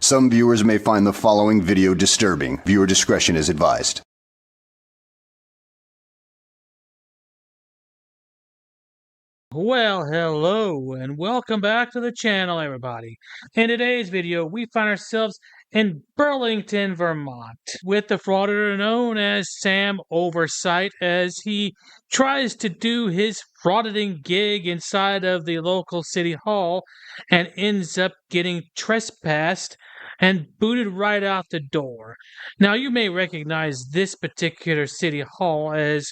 Some viewers may find the following video disturbing. Viewer discretion is advised. Well, hello and welcome back to the channel, everybody. In today's video, we find ourselves in Burlington, Vermont, with the frauditor known as Sam Oversight as he tries to do his frauditing gig inside of the local city hall and ends up getting trespassed and booted right out the door. Now, you may recognize this particular city hall as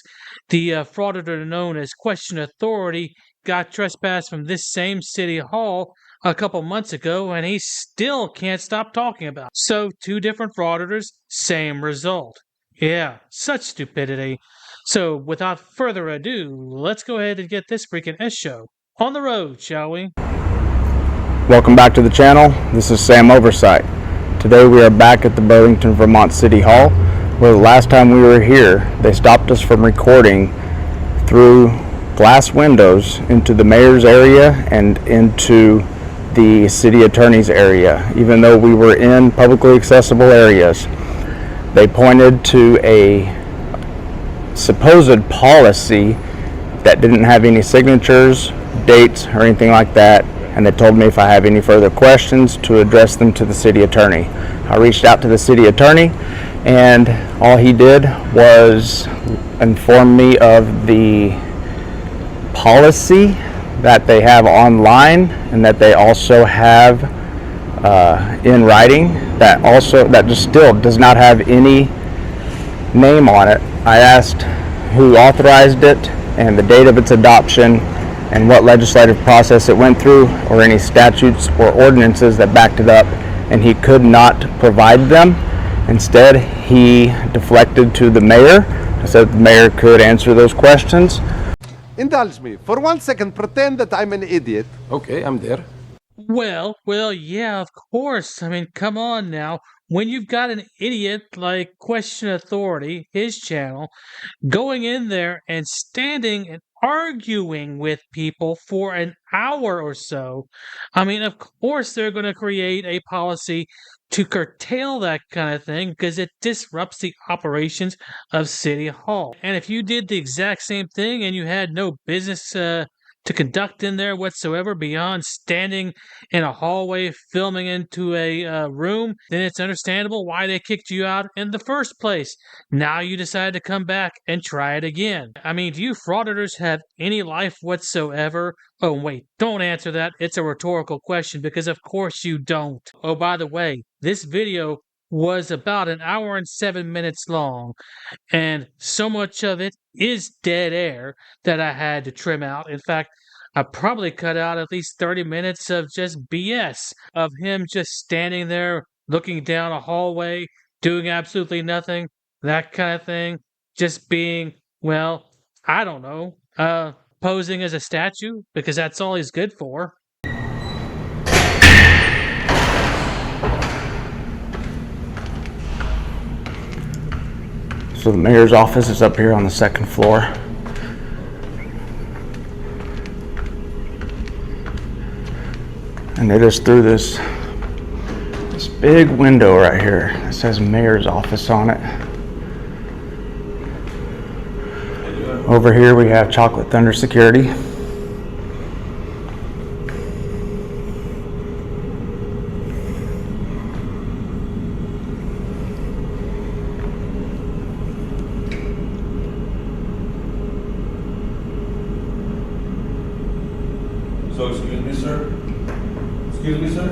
the frauditor known as Question Authority got trespassed from this same city hall a couple months ago, and he still can't stop talking about it. So, two different frauditors, same result. Yeah, such stupidity. So, without further ado, let's go ahead and get this freaking S-show on the road, shall we? Welcome back to the channel. This is Sam Oversight. Today we are back at the Burlington, Vermont City Hall, where the last time we were here, they stopped us from recording through glass windows into the mayor's area and into the city attorney's area, even though we were in publicly accessible areas. They pointed to a supposed policy that didn't have any signatures, dates, or anything like that, and they told me if I have any further questions to address them to the city attorney. I reached out to the city attorney, and all he did was inform me of the policy that they have online and that they also have in writing that just still does not have any name on it. I asked who authorized it and the date of its adoption and what legislative process it went through or any statutes or ordinances that backed it up, and he could not provide them. Instead, he deflected to the mayor. I said the mayor could answer those questions. Indulge me. For 1 second, pretend that I'm an idiot. Okay, I'm there. Well, yeah, of course. I mean, come on now. When you've got an idiot like Question Authority, his channel, going in there and standing and arguing with people for an hour or so, I mean, of course they're going to create a policy to curtail that kind of thing because it disrupts the operations of City Hall. And if you did the exact same thing and you had no business to conduct in there whatsoever beyond standing in a hallway filming into a room, then it's understandable why they kicked you out in the first place. Now you decide to come back and try it again. I mean, do you frauditors have any life whatsoever? Oh, wait, don't answer that. It's a rhetorical question because of course you don't. Oh, by the way, this video was about 1 hour and 7 minutes long, and so much of it is dead air that I had to trim out. In fact, I probably cut out at least 30 minutes of just BS of him just standing there looking down a hallway, doing absolutely nothing, that kind of thing, just being, well, I don't know, posing as a statue because that's all he's good for. So the mayor's office is up here on the second floor. And they just threw this big window right here that says mayor's office on it. Over here we have Chocolate Thunder Security. So, excuse me, sir? Excuse me, sir?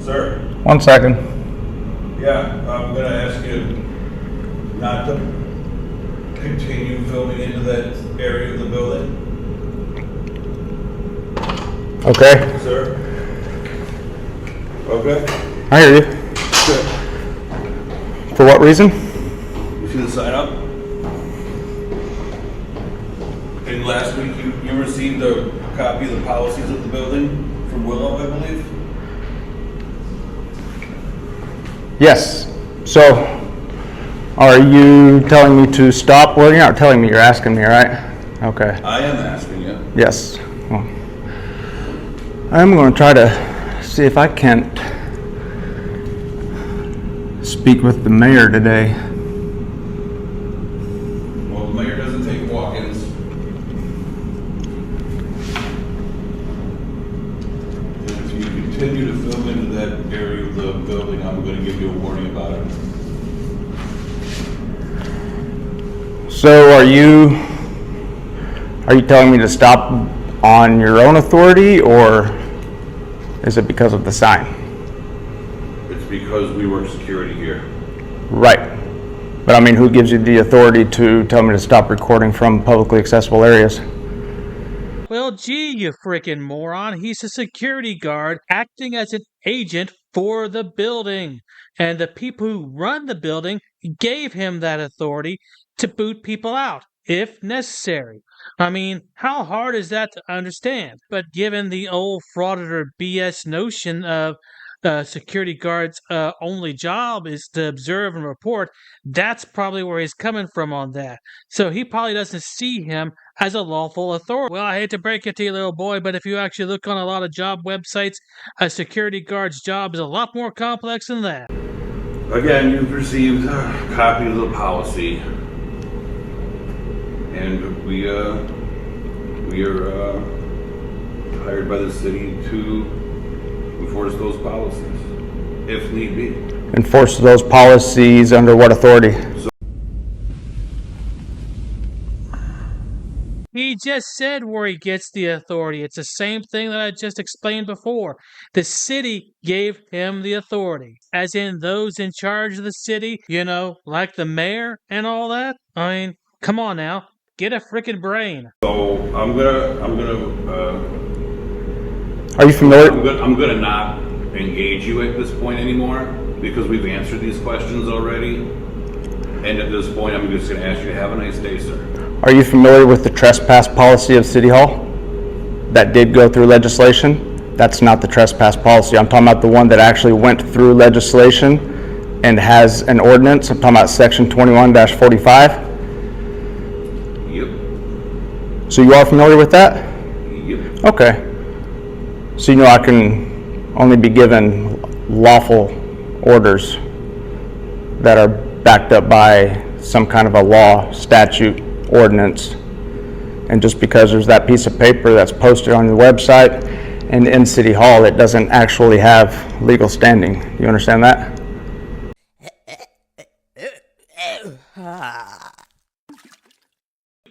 Sir? 1 second. Yeah, I'm gonna ask you not to continue filming into that area of the building. Okay, Sir? Okay? I hear you. Good. For what reason? You see the sign up? And last week you received a copy of the policies of the building from Willow, I believe? Yes. So, are you telling me to stop? Well, you're not telling me, you're asking me, right? Okay. I am asking you. Yes. Well, I'm going to try to see if I can't speak with the mayor today. Well, the mayor doesn't take walk-ins. And if you continue to film into that area of the building, I'm going to give you a warning about it. So are you telling me to stop on your own authority, or is it because of the sign? It's because we work security here. Right. But I mean, who gives you the authority to tell me to stop recording from publicly accessible areas? Well, gee, you frickin' moron. He's a security guard acting as an agent for the building. And the people who run the building gave him that authority to boot people out, if necessary. I mean, how hard is that to understand? But given the old Frauditard BS notion of security guards' only job is to observe and report, that's probably where he's coming from on that. So he probably doesn't see him as a lawful authority. Well, I hate to break it to you, little boy, but if you actually look on a lot of job websites, a security guard's job is a lot more complex than that. Again, you've received a copy of the policy. And we are hired by the city to enforce those policies, if need be. Enforce those policies under what authority? He just said where he gets the authority. It's the same thing that I just explained before. The city gave him the authority, as in those in charge of the city, you know, like the mayor and all that. I mean, come on now. Get a frickin' brain. So I'm gonna Are you familiar? I'm gonna not engage you at this point anymore because we've answered these questions already. And at this point, I'm just gonna ask you to have a nice day, sir. Are you familiar with the trespass policy of City Hall? That did go through legislation. That's not the trespass policy. I'm talking about the one that actually went through legislation and has an ordinance. I'm talking about section 21-45. Yep. So you are familiar with that? Yep. Okay. So you know I can only be given lawful orders that are backed up by some kind of a law, statute, ordinance. And just because there's that piece of paper that's posted on the website and in City Hall, it doesn't actually have legal standing. You understand that?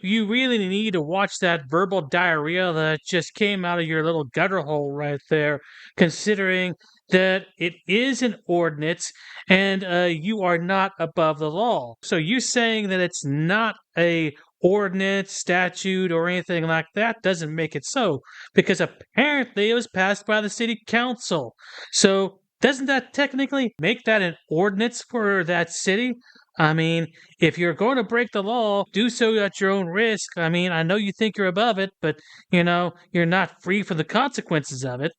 You really need to watch that verbal diarrhea that just came out of your little gutter hole right there, considering that it is an ordinance and you are not above the law. So you saying that it's not a ordinance, statute, or anything like that doesn't make it so, because apparently it was passed by the city council. So doesn't that technically make that an ordinance for that city? I mean, if you're going to break the law, do so at your own risk. I mean, I know you think you're above it, but, you know, you're not free from the consequences of it.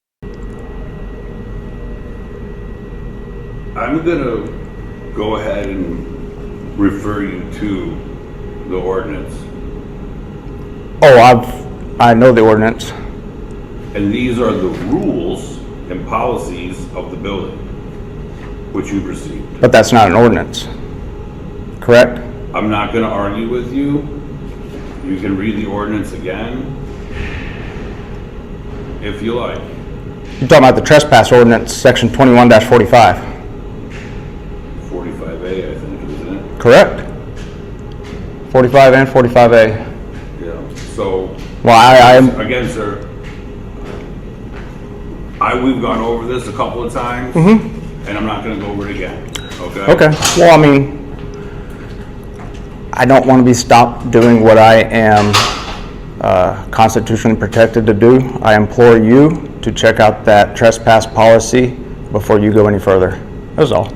I'm gonna go ahead and refer you to the ordinance. Oh, I know the ordinance. And these are the rules and policies of the building, which you've received. But that's not an ordinance, correct? I'm not gonna argue with you. You can read the ordinance again, if you like. You're talking about the trespass ordinance, section 21-45. 45A, I think, isn't it? Correct. 45 and 45A. Yeah, so, Well, again, sir, we've gone over this a couple of times, and I'm not gonna go over it again, okay? Okay. Well, I mean, I don't want to be stopped doing what I am constitutionally protected to do. I implore you to check out that trespass policy before you go any further. That's all.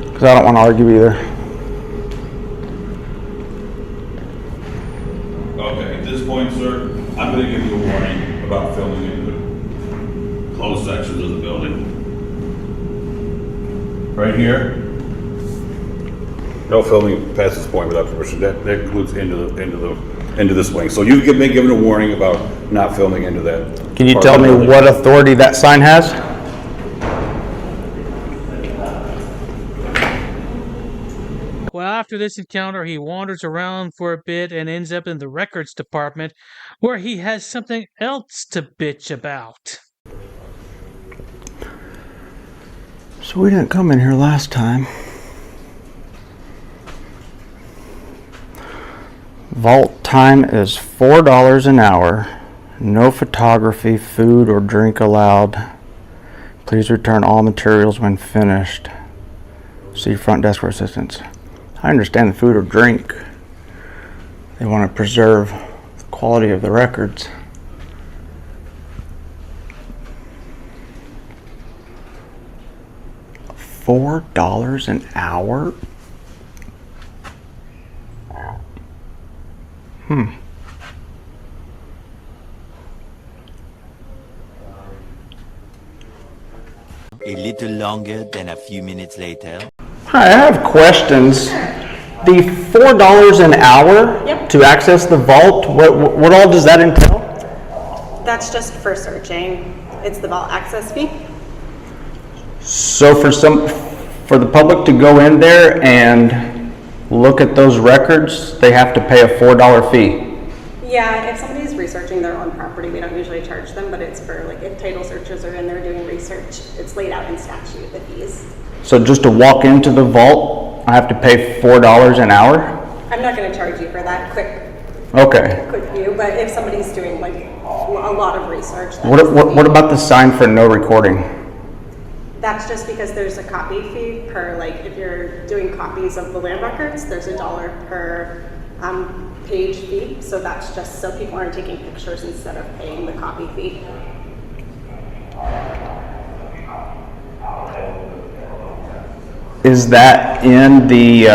Because I don't want to argue either. Okay, at this point, sir, I'm gonna give you a warning about filming in the closed sections of the building. Right here. No filming past this point without permission. That includes into this wing. So you've been given a warning about not filming into that. Can you tell me what authority that sign has? Well, after this encounter, he wanders around for a bit and ends up in the records department, where he has something else to bitch about. So we didn't come in here last time. Vault time is $4 an hour. No photography, food, or drink allowed. Please return all materials when finished. See front desk for assistance. I understand the food or drink. They want to preserve the quality of the records. $4 an hour? A little longer than a few minutes later. Hi, I have questions. The $4 an hour to access the vault, what all does that entail? That's just for searching. It's the vault access fee. So for the public to go in there and look at those records, they have to pay a $4 fee. Yeah, if somebody's researching their own property, we don't usually charge them, but it's for like if title searchers are in there doing research, it's laid out in statute, the fees. So just to walk into the vault, I have to pay $4 an hour? I'm not going to charge you for that quick view, but if somebody's doing like a lot of research. What about the sign for no recording? That's just because there's a copy fee per, like if you're doing copies of the land records, there's $1 per page fee. So that's just so people aren't taking pictures instead of paying the copy fee. Is that in the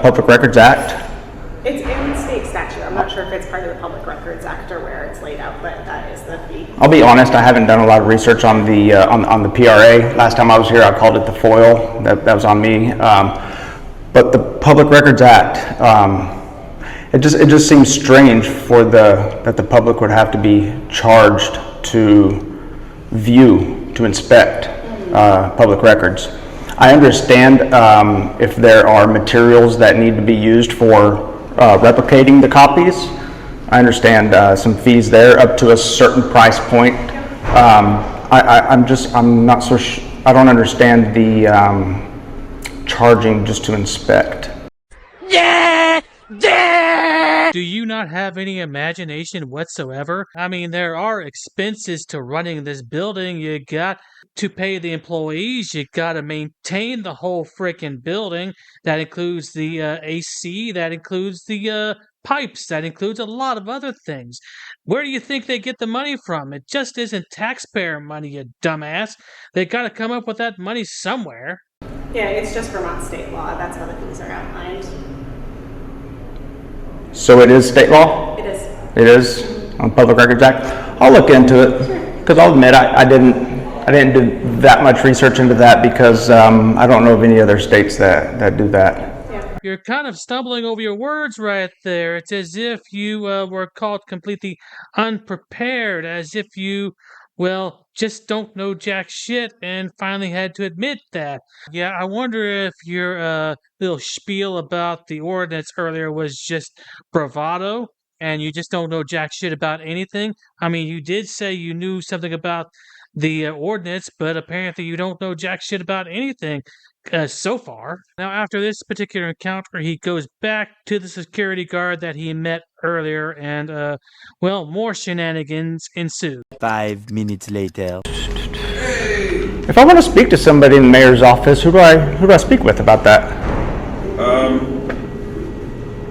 Public Records Act? It's in state statute. I'm not sure if it's part of the Public Records Act or where it's laid out, but that is the fee. I'll be honest, I haven't done a lot of research on the on the PRA. Last time I was here, I called it the FOIL. That was on me. But the Public Records Act, it just seems strange for that the public would have to be charged to view, to inspect public records. I understand if there are materials that need to be used for replicating the copies. I understand some fees there up to a certain price point. I'm not so I don't understand the charging just to inspect. Do you not have any imagination whatsoever? I mean, there are expenses to running this building. You got to pay the employees. You got to maintain the whole freaking building. That includes the AC. That includes the pipes. That includes a lot of other things. Where do you think they get the money from? It just isn't taxpayer money, you dumbass. They got to come up with that money somewhere. Yeah, it's just Vermont state law. That's how the fees are outlined. So it is state law? It is. It is on Public Records Act. I'll look into it because I'll admit I didn't do that much research into that because I don't know of any other states that do that. Yeah. You're kind of stumbling over your words right there. It's as if you were caught completely unprepared, as if you, well, just don't know jack shit and finally had to admit that. Yeah, I wonder if your little spiel about the ordinance earlier was just bravado and you just don't know jack shit about anything. I mean, you did say you knew something about the ordinance, but apparently you don't know jack shit about anything so far. Now, after this particular encounter, he goes back to the security guard that he met earlier, and, well, more shenanigans ensue. 5 minutes later. If I want to speak to somebody in the mayor's office, who do I speak with about that?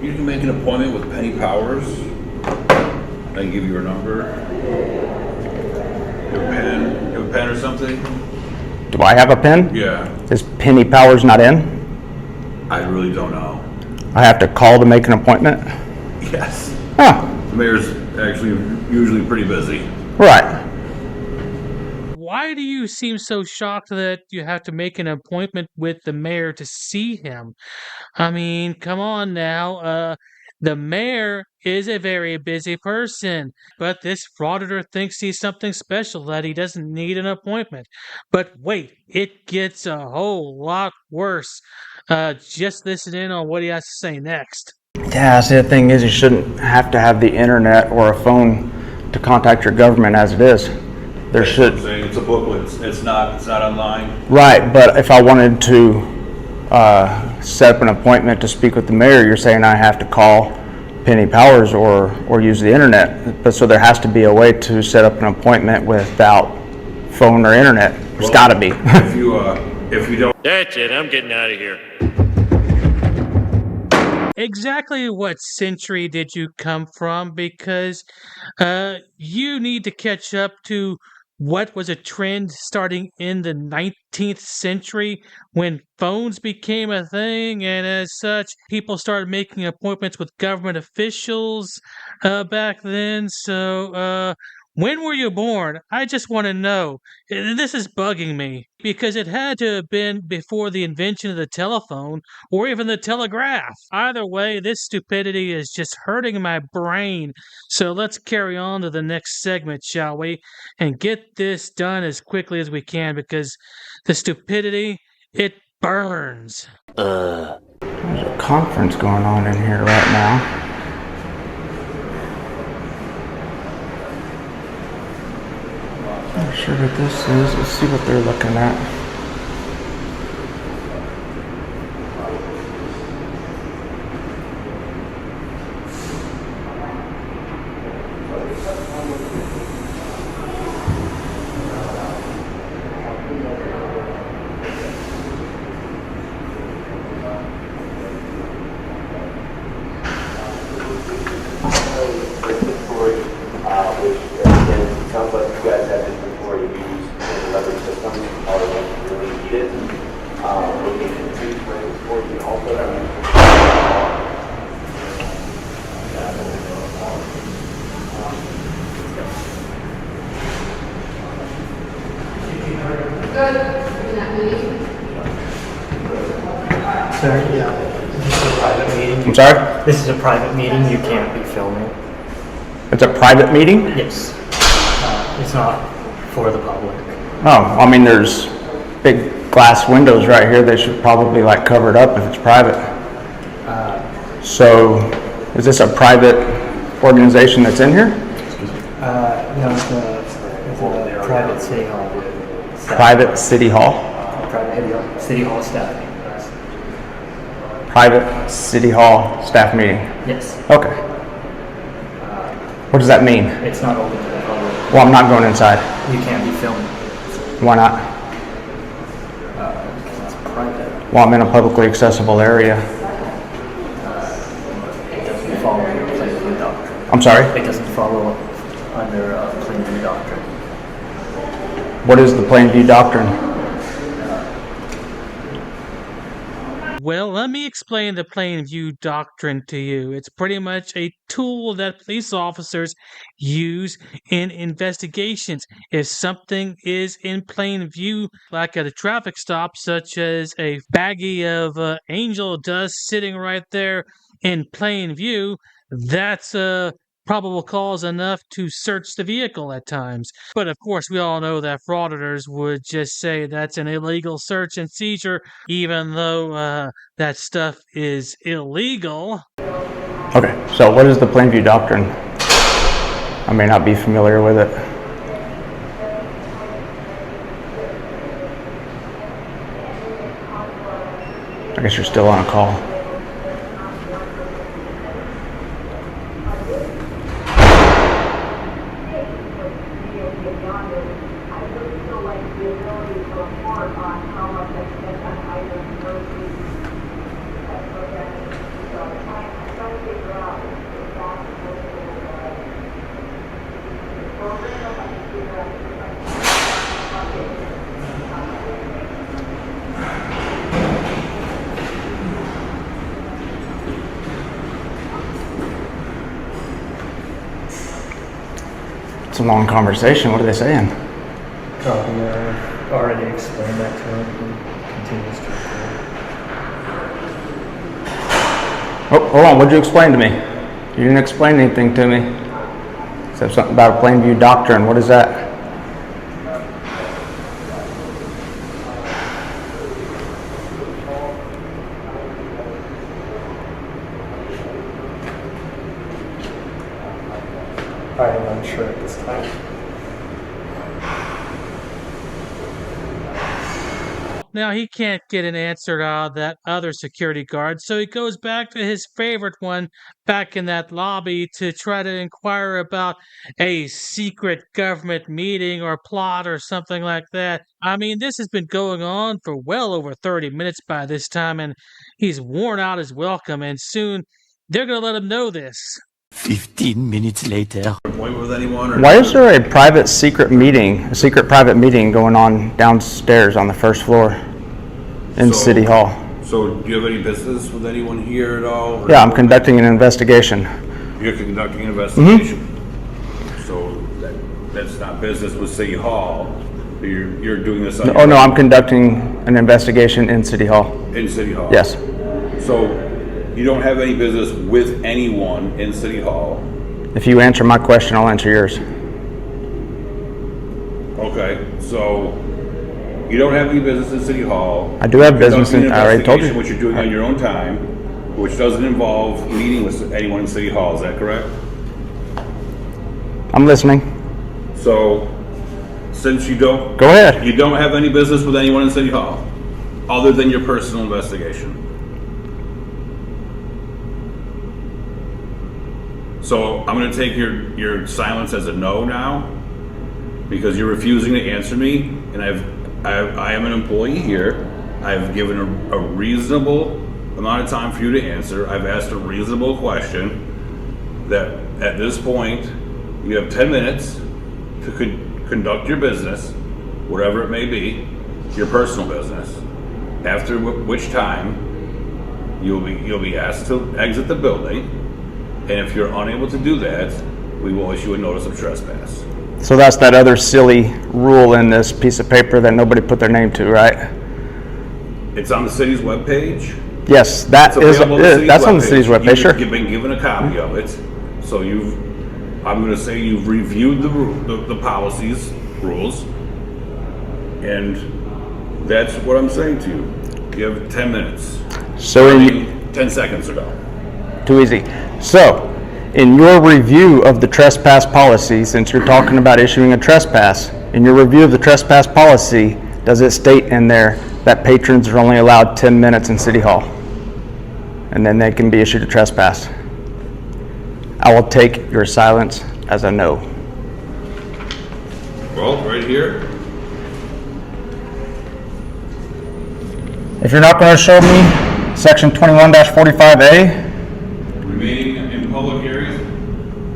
You can make an appointment with Penny Powers. I can give you her number. You have a pen or something? Do I have a pen? Yeah. Is Penny Powers not in? I really don't know. I have to call to make an appointment? Yes. Huh. The mayor's actually usually pretty busy. Right. Why do you seem so shocked that you have to make an appointment with the mayor to see him? I mean, come on now. The mayor is a very busy person, but this frauditor thinks he's something special that he doesn't need an appointment. But wait, it gets a whole lot worse. Just listen in on what he has to say next. Yeah, see, the thing is, you shouldn't have to have the internet or a phone to contact your government as it is. There should. I'm saying it's a booklet. It's not online. Right, but if I wanted to set up an appointment to speak with the mayor, you're saying I have to call Penny Powers or use the internet. But so there has to be a way to set up an appointment without phone or internet. There's got to be. If you don't. That's it, I'm getting out of here. Exactly what century did you come from? Because you need to catch up to what was a trend starting in the 19th century when phones became a thing, and as such, people started making appointments with government officials back then. So, when were you born? I just want to know. This is bugging me because it had to have been before the invention of the telephone or even the telegraph. Either way, this stupidity is just hurting my brain. So let's carry on to the next segment, shall we? And get this done as quickly as we can because the stupidity, it burns. There's a conference going on in here right now. Not sure what this is. Let's see what they're looking at. Sounds like you guys have this before you use another system, probably don't really need it. Looking into for you also. Sir, yeah, this is a private meeting. I'm sorry? This is a private meeting, you can't be filming. It's a private meeting? Yes. It's not for the public. Oh, I mean, there's big glass windows right here. They should probably like cover it up if it's private. So, is this a private organization that's in here? No, it's a private city hall. Private city hall? Private city hall staff. Private city hall staff meeting? Yes. Okay. What does that mean? It's not open to the public. Well, I'm not going inside. You can't be filming. Why not? Because it's private. Well, I'm in a publicly accessible area. It doesn't follow under plain view doctrine. I'm sorry? It doesn't follow under plain view doctrine. What is the plain view doctrine? Well, let me explain the plain view doctrine to you. It's pretty much a tool that police officers use in investigations. If something is in plain view, like at a traffic stop, such as a baggie of angel dust sitting right there in plain view, that's probable cause enough to search the vehicle at times. But of course, we all know that frauditors would just say that's an illegal search and seizure, even though that stuff is illegal. Okay, so what is the plain view doctrine? I may not be familiar with it. I guess you're still on a call. It's a long conversation. What are they saying? Already explained that to him. He continues to record. Oh, hold on. What'd you explain to me? You didn't explain anything to me. Except something about a Plainview doctrine. What is that? I am unsure at this time. Now he can't get an answer out of that other security guard, so he goes back to his favorite one back in that lobby to try to inquire about a secret government meeting or plot or something like that. I mean, this has been going on for well over 30 minutes by this time, and he's worn out his welcome, and soon they're going to let him know this. 15 minutes later. Appointment with anyone? Or Why is there a secret private meeting going on downstairs on the first floor in City Hall? So, do you have any business with anyone here at all? Or Yeah, I'm conducting an investigation. You're conducting an investigation. So that's not business with City Hall. You're doing this on your Oh no, own I'm conducting an investigation in City Hall. in City Hall. Yes. So you don't have any business with anyone in City Hall. If you answer my question, I'll answer yours. Okay, so you don't have any business in City Hall. I do have business Conducting in. an I already told you. investigation, which you're doing on your own time, which doesn't involve meeting with anyone in City Hall. Is that correct? I'm listening. So since you don't Go ahead. You don't have any business with anyone in City Hall, other than your personal investigation. So I'm going to take your silence as a no now, because you're refusing to answer me, and I am an employee here. I've given a reasonable amount of time for you to answer. I've asked a reasonable question that at this point you have 10 minutes to conduct your business, whatever it may be, your personal business, after which time you'll be asked to exit the building, and if you're unable to do that, we will issue a notice of trespass. So that's that other silly rule in this piece of paper that nobody put their name to, right? It's on the city's webpage. Yes, that It's is. available on the city's That's on the city's webpage. Sure. You've been given a copy of it, so I'm going to say you've reviewed the policies, rules, and that's what I'm saying to you. You have 10 minutes. So 10 seconds ago. Too easy. So, in your review of the trespass policy, since you're talking about issuing a trespass, in your review of the trespass policy, does it state in there that patrons are only allowed 10 minutes in City Hall? And then they can be issued a trespass. I will take your silence as a no. Well, right here. If you're not going to show me section 21-45A, Remaining in public areas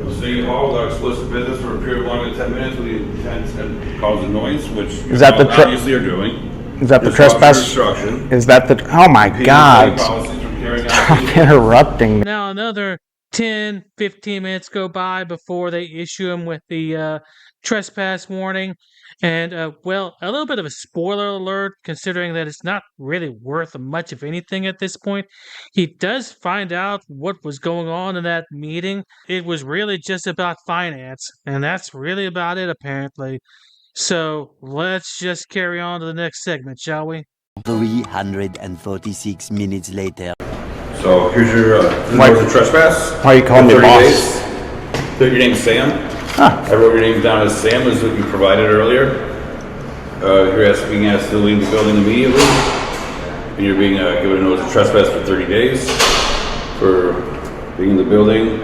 of City Hall without explicit business for a period of longer than 10 minutes with the intent to cause a noise, which you obviously are doing. Is that the Disrupt trespass? Destruction. Is that the? Oh my God! Policies from carrying out Stop interrupting me. Now another 10, 15 minutes go by before they issue him with the trespass warning. And, well, a little bit of a spoiler alert, considering that it's not really worth much of anything at this point. He does find out what was going on in that meeting. It was really just about finance, and that's really about it, apparently. So let's just carry on to the next segment, shall we? 346 minutes later. So here's your notice of trespass. Why are you calling me 30 boss? days. Your name's Sam. Huh. I wrote your name down as Sam, as what you provided earlier. You're being asked to leave the building immediately, and you're being given a notice of trespass for 30 days for being in the building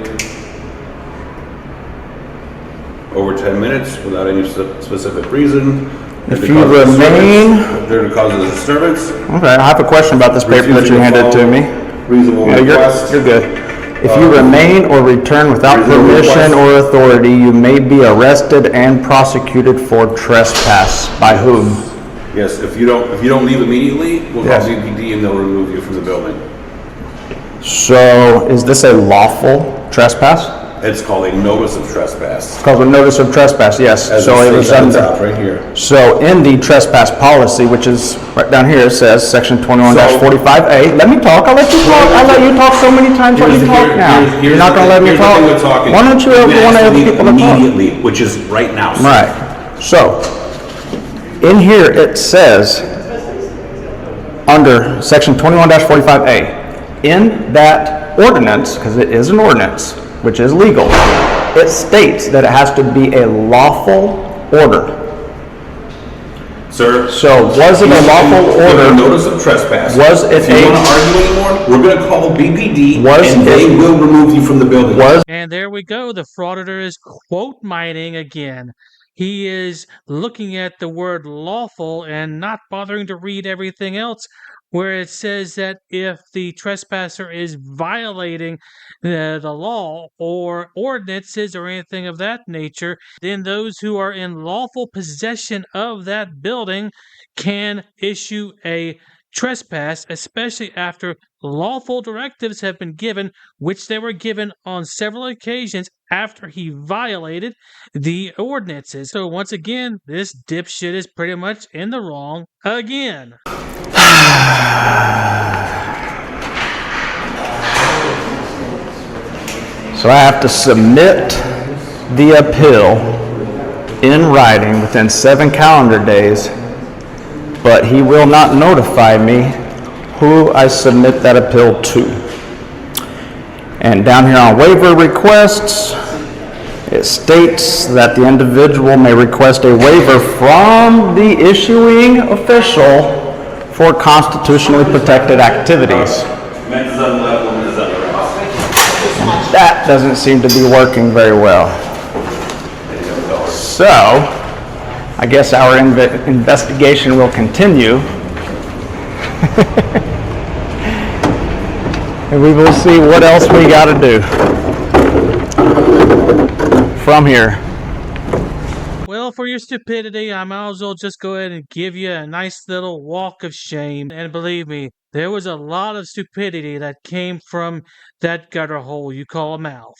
over 10 minutes without any specific reason. If you remain... They're to cause a disturbance. Okay, I have a question about this paper that you handed to me. Reasonable request. You're good. If you remain or return without permission or authority, you may be arrested and prosecuted for trespass. By whom? Yes, if you don't leave immediately, we'll call BPD and they'll remove you from the building. So, is this a lawful trespass? It's called a notice of trespass. It's called a notice of trespass, yes. As So it it was states on the under, top right here. so in the trespass policy, which is right down here, it says section 21-45A. Let me talk, I'll let you talk. I let you talk so many times, let you talk now. You're not gonna let me talk? Why don't you ever want other people to talk? Immediately, which is right now. sir. Right, so, in here it says, under section 21-45A, in that ordinance, because it is an ordinance, which is legal, it states that it has to be a lawful order. Sir. So was it a lawful order? A notice of trespass. Was it If you want to argue anymore, we're going to call BPD and they will remove you from the building. And there we go. The frauditor is quote mining again. He is looking at the word lawful and not bothering to read everything else, where it says that if the trespasser is violating the law or ordinances or anything of that nature, then those who are in lawful possession of that building can issue a trespass, especially after lawful directives have been given, which they were given on several occasions after he violated the ordinances. So once again, this dipshit is pretty much in the wrong again. So I have to submit the appeal in writing within 7 calendar days, but he will not notify me who I submit that appeal to. And down here on waiver requests, it states that the individual may request a waiver from the issuing official for constitutionally protected activities. That doesn't seem to be working very well. So, I guess our investigation will continue. And we will see what else we got to do from here. Well, for your stupidity, I might as well just go ahead and give you a nice little walk of shame. And believe me, there was a lot of stupidity that came from that gutter hole you call a mouth.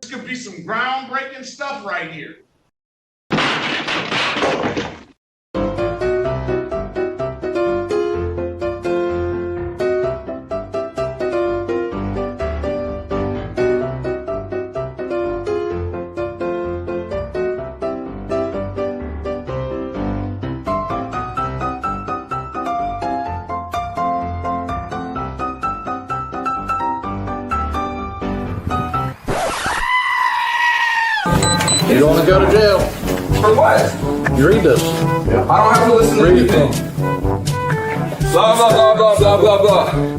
This could be some groundbreaking stuff right here. You don't want to go to jail. For what? You read this. I don't have to listen to anything. Blah, blah, blah, blah, blah, blah, blah.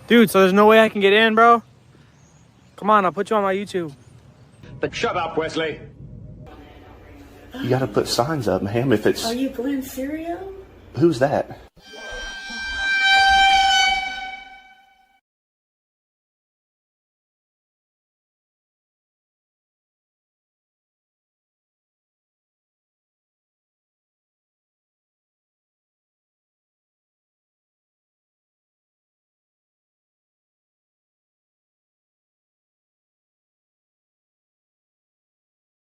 Dude, so there's no way I can get in, bro? Come on, I'll put you on my YouTube. But shut up, Wesley. You gotta put signs up, ma'am, if it's... Are you Glenn Serio? Who's that?